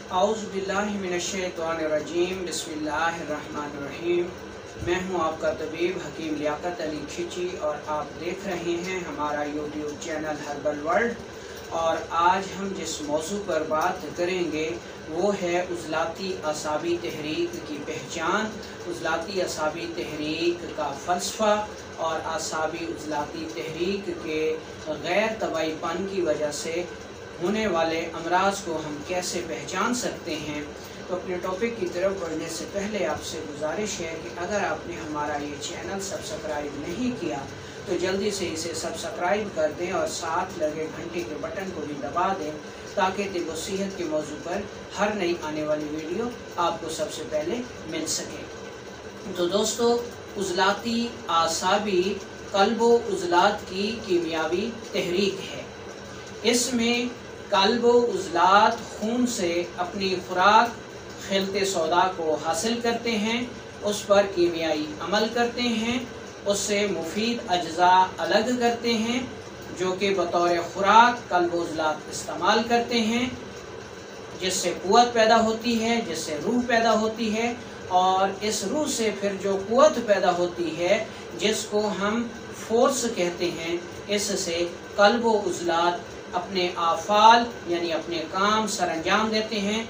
औज़ुबिल्लाहिमिनश्शैतानिर्रजीम बिस्मिल्लाहिर्रहमानिर्रहीम। मैं हूं आपका तबीब हकीम लियाकत अली खिची और आप देख रहे हैं हमारा यूट्यूब चैनल हर्बल वर्ल्ड। और आज हम जिस मौजू पर बात करेंगे वो है उज़लाती असाबी तहरीक की पहचान, उज़लाती असाबी तहरीक का फ़लसफ़ा और असाबी उज़लाती तहरीक के गैर तबाईपन की वजह से होने वाले अमराज को हम कैसे पहचान सकते हैं। तो अपने टॉपिक की तरफ बढ़ने से पहले आपसे गुजारिश है कि अगर आपने हमारा ये चैनल सब्सक्राइब नहीं किया तो जल्दी से इसे सब्सक्राइब कर दें और साथ लगे घंटे के बटन को भी दबा दें ताकि तिब व सेहत के मौजू पर हर नई आने वाली वीडियो आपको सबसे पहले मिल सके। तो दोस्तों, उज़लाती आसाबी क़ल्ब व उज़लात की कीमियावी तहरीक है। इसमें क़ल्ब व उज़लात खून से अपनी खुराक खिलते सौदा को हासिल करते हैं, उस पर कीमियाई अमल करते हैं, उससे मुफीद अज्जा अलग करते हैं जो कि बतौर खुराक क़ल्ब व उज़लात इस्तेमाल करते हैं, जिससे क़ुव्वत पैदा होती है, जिससे रूह पैदा होती है। और इस रूह से फिर जो क़ुव्वत पैदा होती है जिसको हम फोर्स कहते हैं, इससे क़ल्ब व उज़लात अपने आफ़ाल यानी अपने काम सर अंजाम देते हैं।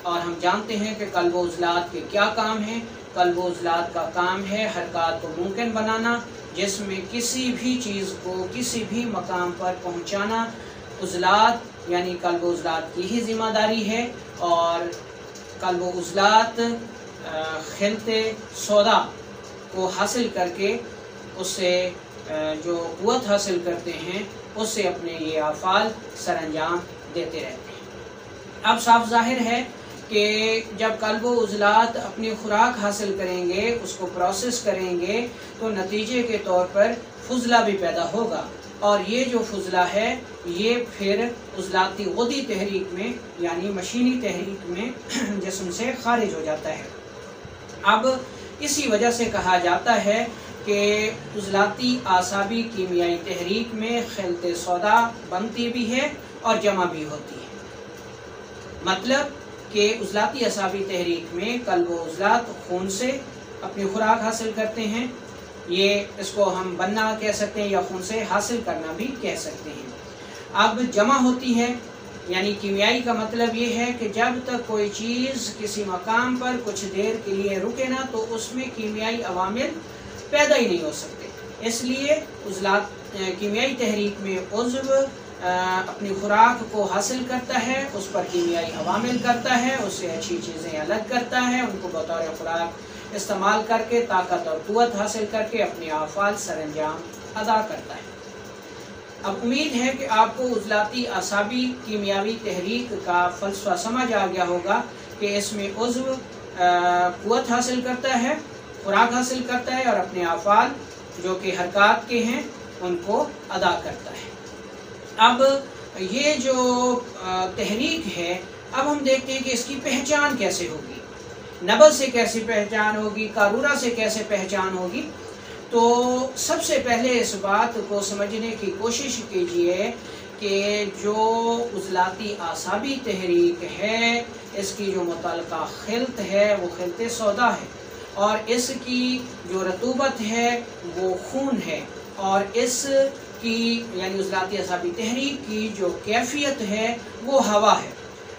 और हम जानते हैं कि क़ल्ब व उज़लात के क्या काम हैं। क़ल्ब व उज़लात का काम है हरकत को मुमकिन बनाना, जिसमें किसी भी चीज़ को किसी भी मकाम पर पहुँचाना उज़लात यानी क़ल्ब व उज़लात की ही ज़िम्मेदारी है। और क़ल्ब व उज़लात खिलते सौदा को हासिल करके उससे जो क़ुव्वत हासिल करते हैं उससे अपने ये आफ़ाल सर अंजाम देते रहते हैं। अब साफ ज़ाहिर है कि जब क़ल्ब व उज़लात अपनी खुराक हासिल करेंगे, उसको प्रोसेस करेंगे, तो नतीजे के तौर पर फुज़ला भी पैदा होगा। और ये जो फुज़ला है ये फिर उज़लाती ग़ुदी तहरीक में यानी मशीनी तहरीक में जिस्म से ख़ारिज हो जाता है। अब इसी वजह से कहा जाता है कि उज़लाती आसाबी कीमियाई तहरीक में खिलते सौदा बनती भी है और जमा भी होती है। मतलब कि उज़लाती आसाबी तहरीक में क़ल्ब व उज़लात खून से अपनी खुराक हासिल करते हैं, ये इसको हम बनना कह सकते हैं या खून से हासिल करना भी कह सकते हैं। अब जमा होती है यानी कीमियाई का मतलब ये है कि जब तक कोई चीज़ किसी मकाम पर कुछ देर के लिए रुके ना तो उसमें कीमियाई अवामिल पैदा ही नहीं हो सकते। इसलिए उज़लात कीमियाई तहरीक में उज़्व अपनी खुराक को हासिल करता है, उस पर कीमियाई अवामिल करता है, उससे अच्छी चीज़ें अलग करता है, उनको बतौर खुराक इस्तेमाल करके ताकत और क़ुव्वत हासिल करके अपने आफ़ाल सर अंजाम अदा करता है। अब उम्मीद है कि आपको उज़लाती असाबी कीमियावी तहरीक का फ़लसफ़ा समझ आ गया होगा कि इसमें उज़्व क़ुव्वत हासिल करता है, खुराक हासिल करता है और अपने आफ़ाल जो कि हरकत के हैं उनको अदा करता है। अब ये जो तहरीक है, अब हम देखते हैं कि इसकी पहचान कैसे होगी, नबज़ से कैसे पहचान होगी, कारूरा से कैसे पहचान होगी। तो सबसे पहले इस बात को समझने की कोशिश कीजिए कि जो उज़लाती आसाबी तहरीक है इसकी जो मुतल्लिक़ा खिलत है वो खिलते सौदा है और इसकी जो रतूबत है वो खून है और इसकी यानी उज़लाती आसाबी तहरीक की जो कैफियत है वो हवा है।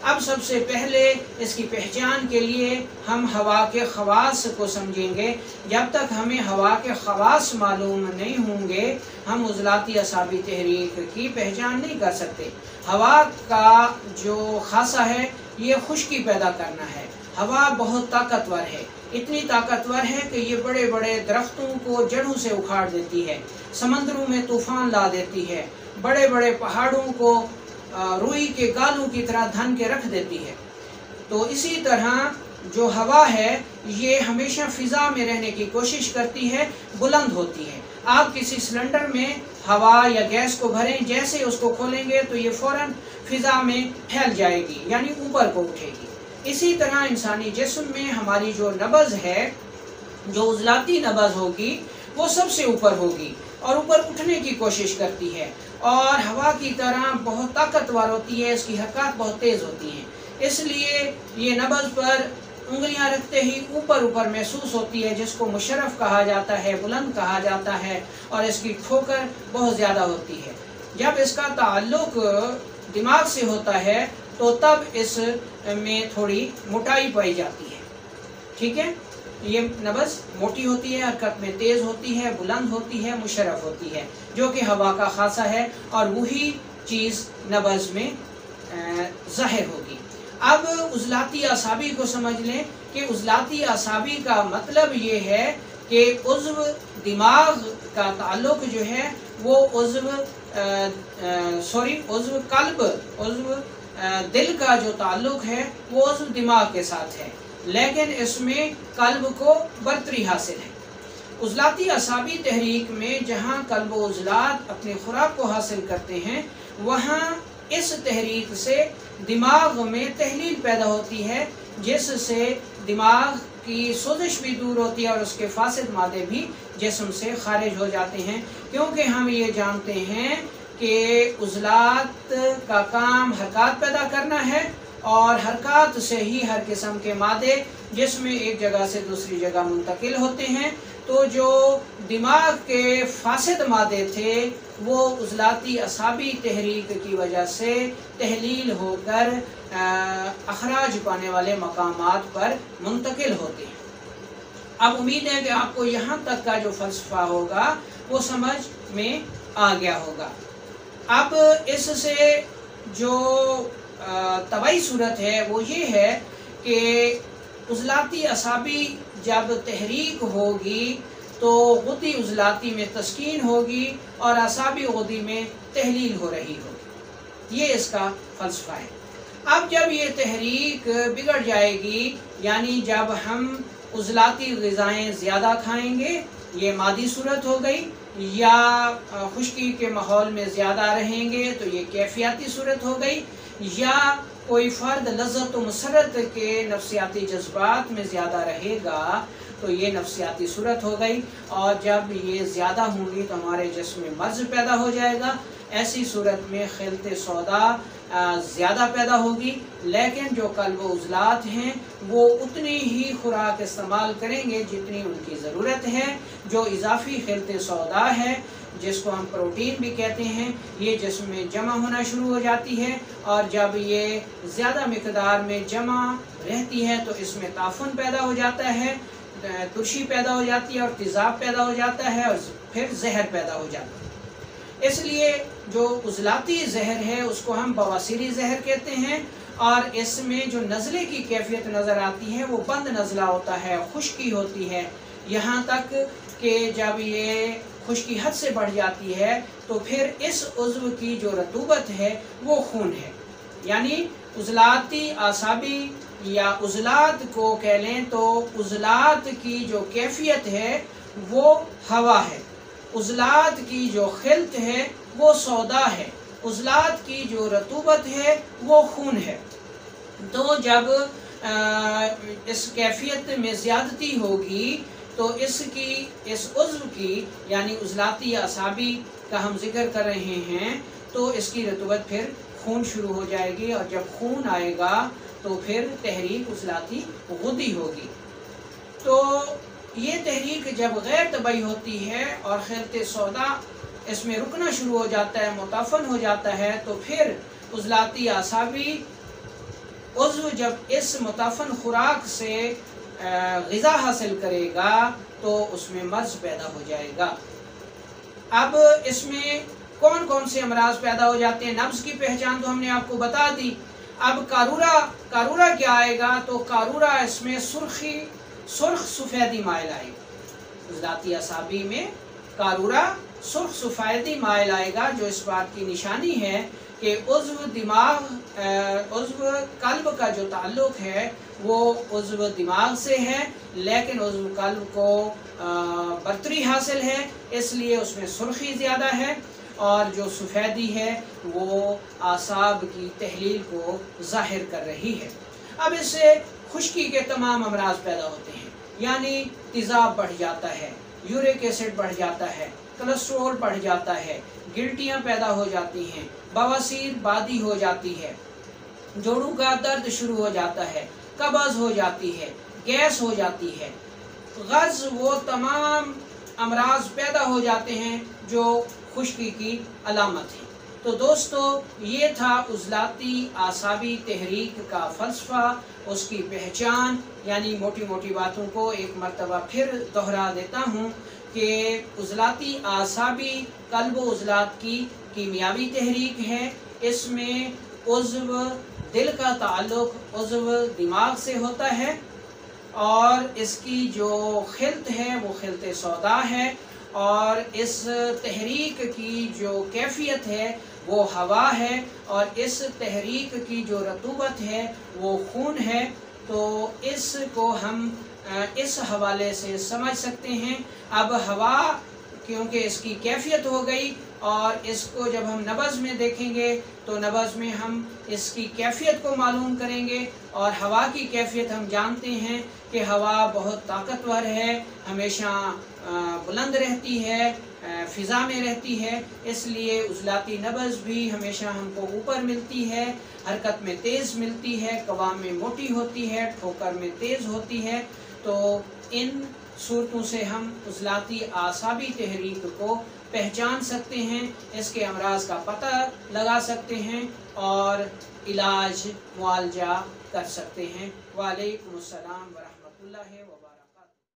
अब सबसे पहले इसकी पहचान के लिए हम हवा के ख़वास को समझेंगे। जब तक हमें हवा के ख़वास मालूम नहीं होंगे हम उज़लाती असाबी तहरीक की पहचान नहीं कर सकते। हवा का जो खासा है ये खुश्की पैदा करना है। हवा बहुत ताकतवर है, इतनी ताकतवर है कि ये बड़े बड़े दरख्तों को जड़ों से उखाड़ देती है, समंदरों में तूफ़ान ला देती है, बड़े बड़े पहाड़ों को रुई के गालों की तरह धन के रख देती है। तो इसी तरह जो हवा है ये हमेशा फ़िज़ा में रहने की कोशिश करती है, बुलंद होती है। आप किसी सिलेंडर में हवा या गैस को भरें, जैसे उसको खोलेंगे तो ये फ़ौरन फ़िज़ा में फैल जाएगी यानी ऊपर को उठेगी। इसी तरह इंसानी जिस्म में हमारी जो नबज़ है, जो उज़लाती नबज़ होगी वो सबसे ऊपर होगी और ऊपर उठने की कोशिश करती है और हवा की तरह बहुत ताकतवर होती है, इसकी हरकत बहुत तेज़ होती है। اس لیے یہ نبض پر انگلیاں رکھتے ہی اوپر اوپر محسوس ہوتی ہے، جس کو مشرف کہا جاتا ہے، بلند کہا جاتا ہے، اور اس کی ٹھوکر بہت زیادہ ہوتی ہے۔ جب اس کا تعلق دماغ سے ہوتا ہے تو تب اس میں تھوڑی موٹائی پائی جاتی ہے، ٹھیک ہے۔ یہ نبض موٹی ہوتی ہے، حرکت میں تیز ہوتی ہے، بلند ہوتی ہے، مشرف ہوتی ہے، جو کہ ہوا کا خاصہ ہے، اور وہی چیز نبض میں ظاہر ہوگی۔ اب عضلاتی اعصابی کو سمجھ لیں کہ عضلاتی اعصابی کا مطلب یہ ہے کہ عضو دماغ کا تعلق جو ہے وہ عضو قلب، عضو دل کا جو تعلق ہے وہ عضو دماغ کے ساتھ ہے، لیکن اس میں قلب کو برتری حاصل ہے۔ عضلاتی اعصابی تحریک میں جہاں قلب و عضلات اپنی خوراک کو حاصل کرتے ہیں، وہاں اس تحریک سے دماغ میں تحلیل پیدا ہوتی ہے، جس سے دماغ کی سوزش بھی دور ہوتی ہے اور اس کے فاسد مادے بھی جسم سے خارج ہو جاتے ہیں، کیونکہ ہم یہ جانتے ہیں کہ عضلات کا کام حرکات پیدا کرنا ہے، اور حرکات سے ہی ہر قسم کے مادے جسم میں ایک جگہ سے دوسری جگہ منتقل ہوتے ہیں۔ تو جو دماغ کے فاسد مادے تھے وہ عضلاتی اعصابی تحریک کی وجہ سے تحلیل ہو کر اخراج پانے والے مقامات پر منتقل ہوتے ہیں۔ اب امید ہے کہ آپ کو یہاں تک کا جو فلسفہ ہوگا وہ سمجھ میں آ گیا ہوگا۔ اب اس سے جو طبعی صورت ہے وہ یہ ہے کہ عضلاتی اعصابی جب تحریک ہوگی تو غدی عضلاتی میں تسکین ہوگی اور اعصابی غدی میں تحلیل ہو رہی ہوگی۔ یہ اس کا فلسفہ ہے۔ اب جب یہ تحریک بگڑ جائے گی، یعنی جب ہم عضلاتی غذائیں زیادہ کھائیں گے، یہ مادی صورت ہو گئی، یا خشکی کے ماحول میں زیادہ رہیں گے تو یہ کیفیاتی صورت ہو گئی، یا کوئی فرد لذت و مسرت کے نفسیاتی جذبات میں زیادہ رہے گا تو یہ نفسیاتی صورت ہو گئی، اور جب یہ زیادہ ہوں گی تو ہمارے جسم میں مرض پیدا ہو جائے گا۔ ایسی صورت میں خلط سودا زیادہ پیدا ہوگی، لیکن جو قلب و عضلات ہیں وہ اتنی ہی خوراک استعمال کریں گے جتنی ان کی ضرورت ہے۔ جو اضافی خلط سودا ہے، جس کو ہم پروٹین بھی کہتے ہیں، یہ جسم میں جمع ہونا شروع ہو جاتی ہے، اور جب یہ زیادہ مقدار میں جمع رہتی ہے تو اس میں تعفن پیدا ہو جاتا ہے، ترشی پیدا ہو جاتی ہے، اور تیزاب پیدا ہو جاتا ہے، اور پھر زہر پیدا ہو جاتا ہے۔ اس لیے جو عضلاتی زہر ہے اس کو ہم بواسیری زہر کہتے ہیں، اور اس میں جو نزلے کی کیفیت نظر آتی ہے وہ بند نزلہ ہوتا ہے، خشکی ہوتی ہے، یہاں تک کہ جب یہ خشکی حد سے بڑھ جاتی ہے تو پھر اس عضو کی جو رطوبت ہے وہ خون ہے۔ یعنی عضلاتی اعصابی یا عضلات کو کہہ لیں تو عضلات کی جو کیفیت ہے وہ ہوا ہے، عضلات کی جو خلط ہے وہ سودا ہے، عضلات کی جو رطوبت ہے وہ خون ہے۔ تو جب اس کیفیت میں زیادتی ہوگی تو اس عضو کی یعنی عضلاتی اعصابی کا ہم ذکر کر رہے ہیں، تو اس کی رطوبت پھر خون شروع ہو جائے گی، اور جب خون آئے گا تو پھر تحریک عضلاتی غدی ہوگی۔ تو یہ تحریک جب غیر طبعی ہوتی ہے اور خلط سودا اس میں رکنا شروع ہو جاتا ہے، متعفن ہو جاتا ہے، تو پھر عضلاتی اعصابی عضو جب اس متعفن خوراک سے غذا حاصل کرے گا تو اس میں مرض پیدا ہو جائے گا۔ اب اس میں کون کون سے امراض پیدا ہو جاتے ہیں؟ نبض کی پہچان تو ہم نے آپ کو بتا دی۔ اب کارورا کیا آئے گا؟ تو کارورا اس میں سرخ سفیدی مائل آئے گا۔ عضلاتی اعصابی میں کارورا سرخ سفیدی مائل آئے گا، جو اس بات کی نشانی ہے کہ عضو قلب کا جو تعلق ہے وہ عضو دماغ سے ہے، لیکن عضو قلب کو برتری حاصل ہے، اس لیے اس میں سرخی زیادہ ہے، اور جو سفیدی ہے وہ اعصاب کی تحلیل کو ظاہر کر رہی ہے۔ اب اس سے خشکی کے تمام امراض پیدا ہوتے ہیں، یعنی تیزاب بڑھ جاتا ہے، یورک ایسڈ بڑھ جاتا ہے، کولیسٹرول بڑھ جاتا ہے، گلٹیاں پیدا ہو جاتی ہیں، بواسیر بادی ہو جاتی ہے، जोड़ों का दर्द शुरू हो जाता है, कब्ज़ हो जाती है, गैस हो जाती है, गज़, वो तमाम अमराज पैदा हो जाते हैं जो खुश्की की अलामत है। तो दोस्तों, ये था उज़लाती आसाबी तहरीक का फ़लसफ़ा, उसकी पहचान, यानी मोटी मोटी बातों को एक मरतबा फिर दोहरा देता हूँ कि उज़लाती आसाबी क़ल्ब उज़लात की कीमियावी तहरीक है। इसमें उज़्व दिल का ताल्लुक़ उज़्व दिमाग से होता है और इसकी जो खिल्त है वो खिल्त सौदा है, और इस तहरीक की जो कैफियत है वो हवा है, और इस तहरीक की जो रतूबत है वो खून है। तो इसको हम इस हवाले से समझ सकते हैं। अब हवा क्योंकि इसकी कैफियत हो गई, और इसको जब हम नब्ज़ में देखेंगे तो नब्ज़ में हम इसकी कैफियत को मालूम करेंगे। और हवा की कैफियत हम जानते हैं कि हवा बहुत ताकतवर है, हमेशा बुलंद रहती है, फ़िज़ा में रहती है, इसलिए उज़लाती नब्ज़ भी हमेशा हमको ऊपर मिलती है, हरकत में तेज़ मिलती है, कवाम में मोटी होती है, ठोकर में तेज़ होती है। तो इन सूरतों से हम उज़लाती आसाबी तहरीक को पहचान सकते हैं, इसके अमराज का पता लगा सकते हैं और इलाज मुआलजा कर सकते हैं। वालेकुम अस्सलाम व रहमतुल्लाहि व बरकातहू।